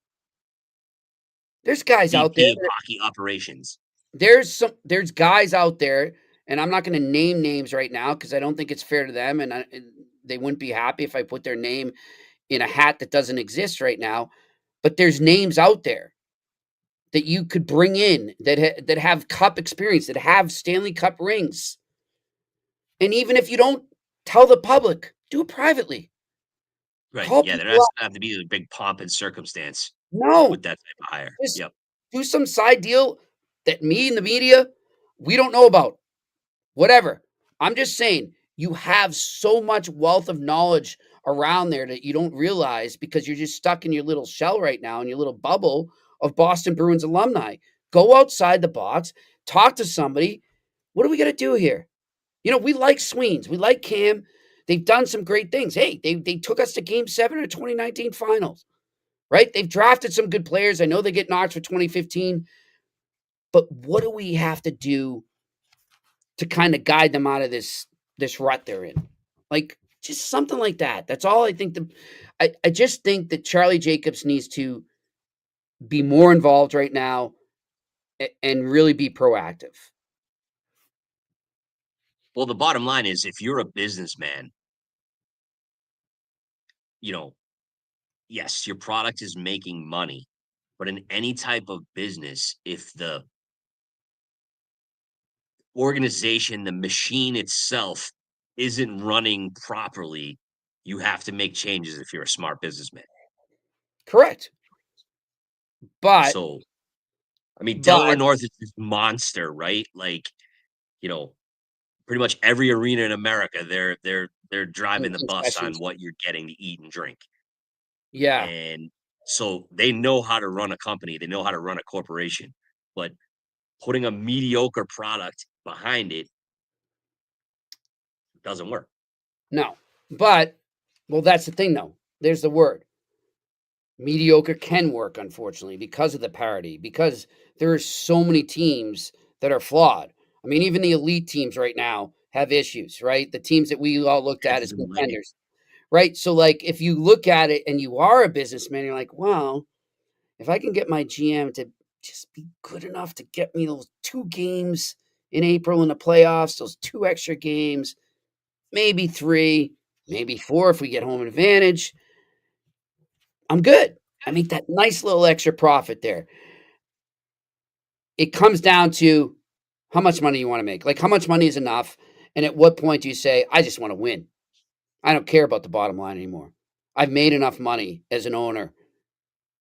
There's guys out there. VP of hockey operations. There's guys out there, and I'm not going to name names right now because I don't think it's fair to them, and they wouldn't be happy if I put their name in a hat that doesn't exist right now. But there's names out there that you could bring in that have cup experience, that have Stanley Cup rings. And even if you don't tell the public, do it privately. Right. Call Yeah, there people doesn't up. have to be a big pomp and circumstance No, with that type of hire. just Yep. do some side deal that me and the media, we don't know about. Whatever. I'm just saying, you have so much wealth of knowledge around there that you don't realize because you're just stuck in your little shell right now, in your little bubble of Boston Bruins alumni. Go outside the box, talk to somebody. What are we going to do here? You know, we like Sweens. We like Cam. They've done some great things. Hey, they took us to Game 7 of the 2019 finals, right? They've drafted some good players. I know they get knocked for 2015. But what do we have to do to kind of guide them out of this rut they're in? Like, just something like that. That's all I think. I just think that Charlie Jacobs needs to be more involved right now and really be proactive. Well, the bottom line is if you're a businessman, you know, yes, your product is making money, but in any type of business, if organization, the machine itself isn't running properly, you have to make changes if you're a smart businessman. Correct. But So, I mean, Delaware but North is this monster, right? Like, pretty much every arena in America, they're driving the bus on concessions. what you're getting to eat and drink. Yeah. And so they know how to run a company, they know how to run a corporation, but putting a mediocre product behind it doesn't work. No. But well, that's the thing though. There's the word. Mediocre can work, unfortunately, because of the parity, because there are so many teams that are flawed. I mean, even the elite teams right now have issues, right? The teams that we all looked at as Panthers and Lightning. contenders, right? So, like, if you look at it and you are a businessman, you're like, well, if I can get my GM to just be good enough to get me those 2 games in April in the playoffs, those 2 extra games, maybe 3, maybe 4 if we get home advantage, I'm good. I make that nice little extra profit there. It comes down to how much money you want to make. Like, how much money is enough? And at what point do you say, I just want to win? I don't care about the bottom line anymore. I've made enough money as an owner,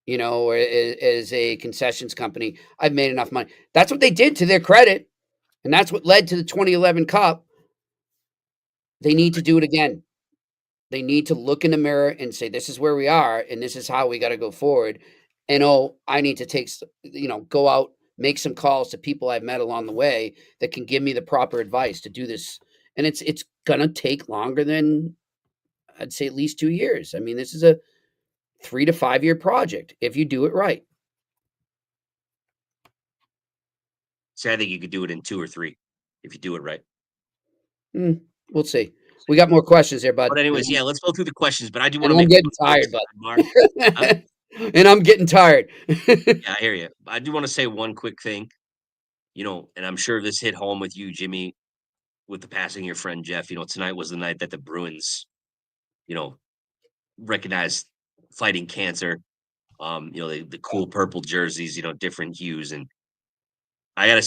or as a concessions company. I've made enough money. That's what they did, to their credit. And that's what led to the 2011 Cup. They need to do it again. They need to look in the mirror and say, this is where we are, and this is how we got to go forward. And, I need to go out, make some calls to people I've met along the way that can give me the proper advice to do this. And it's going to take longer than, I'd say, at least 2 years. I mean, this is a 3 to 5 year project if you do it right. So I think you could do it in 2 or 3 if you do it right. We'll see. We got more questions there, bud. But anyways, yeah, let's go through the questions. But I do want And to I'm make getting one quick tired, sidebar. bud. And I'm getting tired. Yeah, I hear you. I do want to say one quick thing, and I'm sure this hit home with you, Jimmy, with the passing of your friend Jeff. Tonight was the night that the Bruins, you know, recognized fighting cancer. The cool purple jerseys, different hues, and I gotta.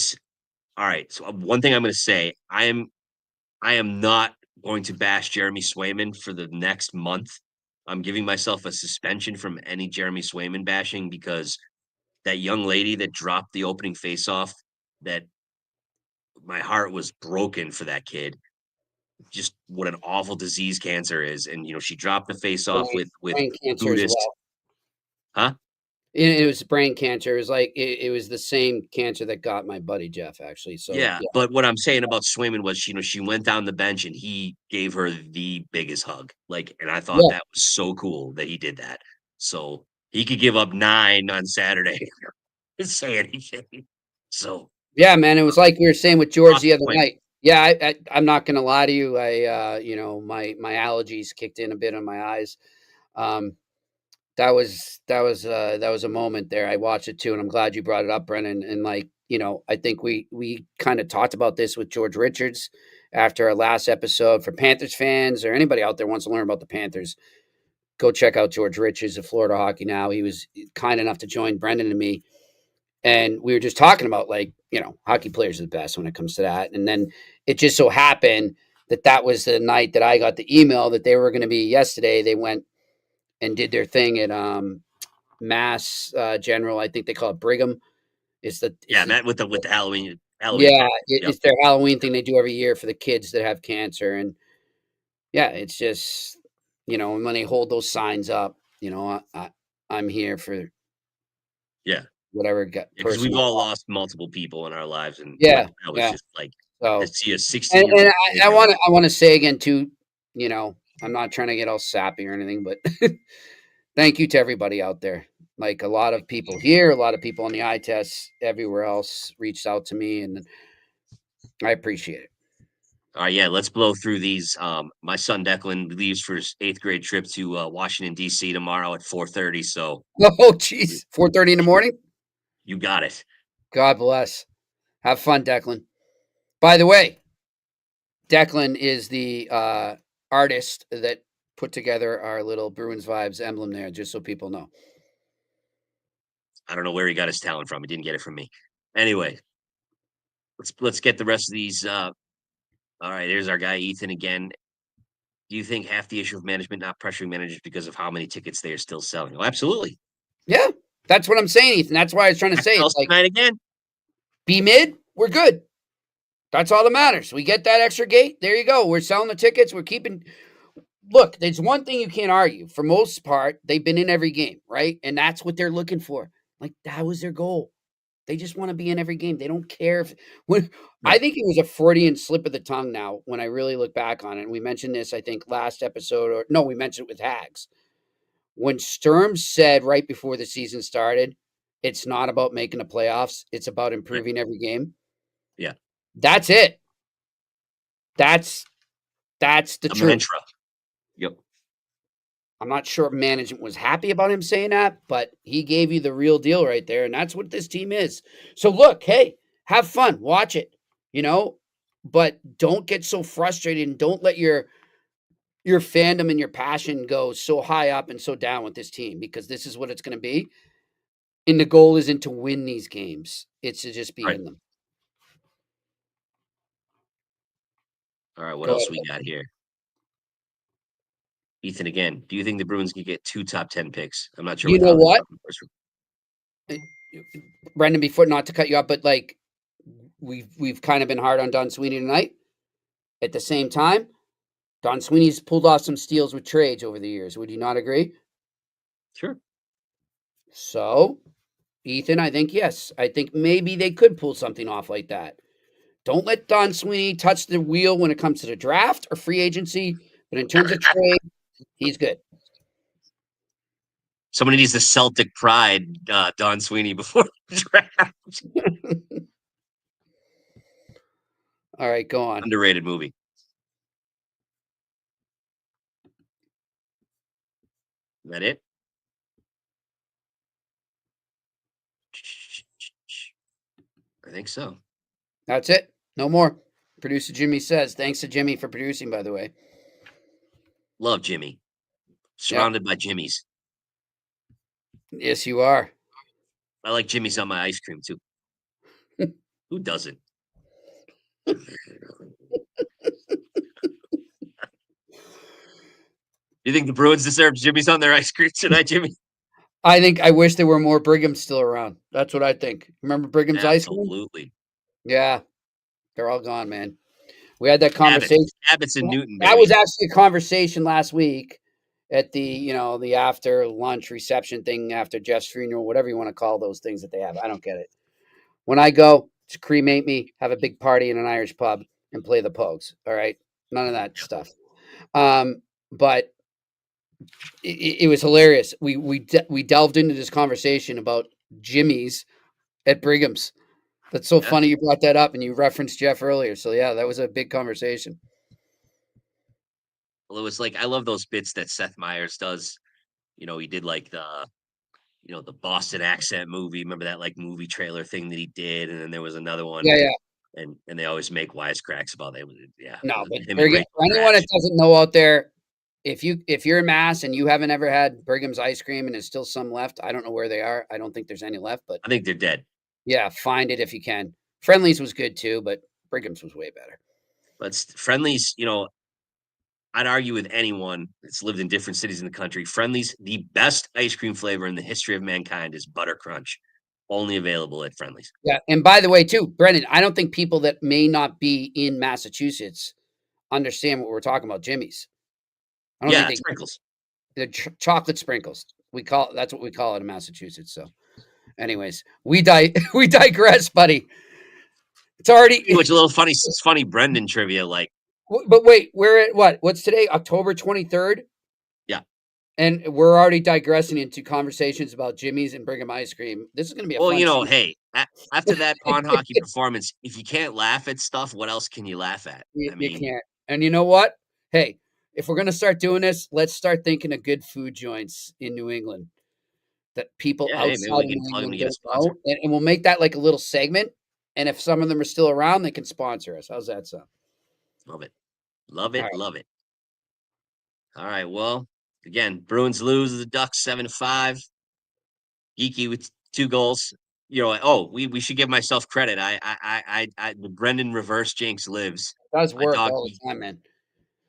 All right, so one thing I'm gonna say, I am not going to bash Jeremy Swayman for the next month. I'm giving myself a suspension from any Jeremy Swayman bashing because that young lady that dropped the opening faceoff, that my heart was broken for that kid. Just what an awful disease cancer is, and she dropped the faceoff with Brain cancer as Buddhist, well. huh? It was brain cancer. It was like it was the same cancer that got my buddy Jeff, actually. So Yeah, but what I'm saying about Swayman was, she went down the bench and he gave her the biggest hug. And I thought yeah. that was so cool that he did that. So he could give up 9 on Saturday. Didn't say anything. So Yeah, man. It was like we were saying with George the other Swayman. night. Yeah, I'm not gonna lie to you. My allergies kicked in a bit on my eyes. That was a moment there. I watched it too, and I'm glad you brought it up, Brennan. And I think we kind of talked about this with George Richards after our last episode. For Panthers fans or anybody out there wants to learn about the Panthers, go check out George Richards of Florida Hockey Now. He was kind enough to join Brendan and me, and we were just talking about hockey players are the best when it comes to that. And then it just so happened that was the night that I got the email that they were going to be yesterday. They went and did their thing at Mass General. I think they call it Brigham. That with the Halloween. Yeah, Yep. it's their Halloween thing they do every year for the kids that have cancer. And it's just and when they hold those signs up, I'm here for whatever Because person. we've all lost multiple people in our lives, and Yeah, that was yeah. just like So to see a and 16-year-old. I want to say again too, I'm not trying to get all sappy or anything, but thank you to everybody out there. Like, a lot of people here, a lot of people on the eye test, everywhere else reached out to me, and I appreciate it. All right, yeah, let's blow through these. My son Declan leaves for his 8th grade trip to Washington D.C. tomorrow at 4:30. So Oh, jeez, 4:30 in the morning. you got it. God bless. Have fun, Declan. By the way, Declan is the artist that put together our little Bruins Vibes emblem there, just so people know. I don't know where he got his talent from. He didn't get it from me. Anyway, let's get the rest of these. All right, here's our guy Ethan again. Do you think half the issue of management not pressuring managers because of how many tickets they are still selling? Oh, absolutely. Yeah, that's what I'm saying, Ethan. That's why I was trying to say it's like tonight again. be mid, we're good. That's all that matters. We get that extra gate. There you go. We're selling the tickets. We're keeping. Look, there's one thing you can't argue. For most part, they've been in every game, right? And that's what they're looking for. Like that was their goal. They just want to be in every game. They don't care if when I think it was a Freudian slip of the tongue now when I really look back on it. And we mentioned this, I think, last episode, or no, we mentioned it with Hags. When Sturm said right before the season started, it's not about making the playoffs, it's about improving every game. Yeah. That's it. That's the truth. Mantra. Yep. I'm not sure management was happy about him saying that, but he gave you the real deal right there. And that's what this team is. So look, hey, have fun, watch it, but don't get so frustrated and don't let your fandom and your passion go so high up and so down with this team, because this is what it's going to be. And the goal isn't to win these games. It's to just be in them. All right. What else we got here? Ethan, again, do you think the Bruins can get 2 top 10 picks? I'm not sure. You know what? Brendan, before, not to cut you off, but like we've kind of been hard on Don Sweeney tonight. At the same time, Don Sweeney's pulled off some steals with trades over the years. Would you not agree? Sure. So, Ethan, I think yes. I think maybe they could pull something off like that. Don't let Don Sweeney touch the wheel when it comes to the draft or free agency, but in terms of trade, he's good. Somebody needs the Celtic pride, Don Sweeney, before the draft. All right, go on. Underrated movie. Is that it? I think so. That's it. No more. Producer Jimmy says, thanks to Jimmy for producing, by the way. Love Jimmy. Surrounded by Jimmys. Yes, you are. I like Jimmy's on my ice cream, too. Who doesn't? You think the Bruins deserve Jimmy's on their ice cream tonight, Jimmy? I wish there were more Brighams still around. That's what I think. Remember Brigham's ice cream? Absolutely. Yeah. They're all gone, man. We had that conversation. Abbott's in Newton, baby. That was actually a conversation last week at the, the after lunch reception thing after Jeff's funeral, whatever you want to call those things that they have. I don't get it. When I go to cremate me, have a big party in an Irish pub and play the Pogues. All right. None of that stuff. But it was hilarious. We delved into this conversation about Jimmy's at Brigham's. That's so funny you brought that up and you referenced Jeff earlier. So yeah, that was a big conversation. Well, it was like, I love those bits that Seth Meyers does. He did like the Boston accent movie. Remember that like movie trailer thing that he did? And then there was another one. Yeah. And they always make wisecracks about it. Yeah. No, but for anyone that doesn't know out there, if you're in Mass and you haven't ever had Brigham's ice cream and there's still some left, I don't know where they are. I don't think there's any left, but I think they're dead. Yeah, find it if you can. Friendly's was good too, but Brigham's was way better. But Friendly's, I'd argue with anyone that's lived in different cities in the country. Friendly's, the best ice cream flavor in the history of mankind is Butter Crunch, only available at Friendly's. Yeah, and by the way, too, Brendan, I don't think people that may not be in Massachusetts understand what we're talking about. Jimmy's. I don't think sprinkles. The chocolate sprinkles. That's what we call it in Massachusetts. So, anyways, we digress, buddy. It's already which a little funny. It's funny Brendan trivia, like. But wait, we're at what? What's today? October 23rd? Yeah. And we're already digressing into conversations about Jimmy's and Brigham ice cream. This is going to be a fun season. Hey, after that pond hockey performance, if you can't laugh at stuff, what else can you laugh at? You can't. And you know what? Hey, if we're going to start doing this, let's start thinking of good food joints in New England that people outside of New England don't know. And we'll make that like a little segment. And if some of them are still around, they can sponsor us. How's that sound? Love it. Love it. Love it. All right. Well, again, Bruins lose the Ducks 7-5. Geeky with 2 goals. we should give myself credit. The Brendan reverse jinx lives. It does My work dog all the time, man.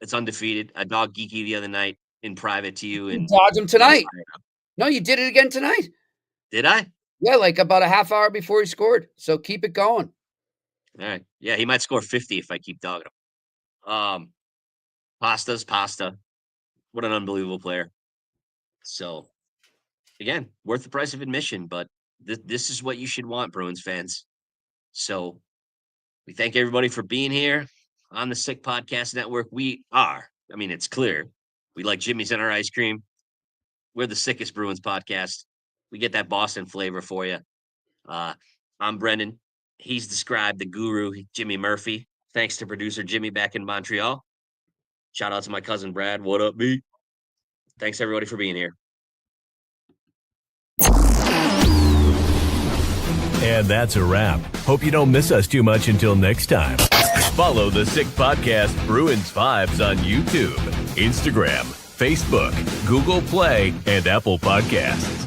It's undefeated. I dogged Geeky the other night in private to you. You And dogged him tonight. No, you did it again tonight. Did I? Yeah, like about a half hour before he scored. So keep it going. All right. Yeah, he might score 50 if I keep dogging him. Pasta's pasta. What an unbelievable player. So, again, worth the price of admission, but this is what you should want, Bruins fans. So, we thank everybody for being here on the Sick Podcast Network. It's clear. We like Jimmy's and our ice cream. We're the sickest Bruins podcast. We get that Boston flavor for you. I'm Brendan. He's described the guru, Jimmy Murphy. Thanks to producer Jimmy back in Montreal. Shout out to my cousin Brad. What up, B? Thanks, everybody, for being here. And that's a wrap. Hope you don't miss us too much until next time. Follow the Sick Podcast Bruins Vibes on YouTube, Instagram, Facebook, Google Play, and Apple Podcasts.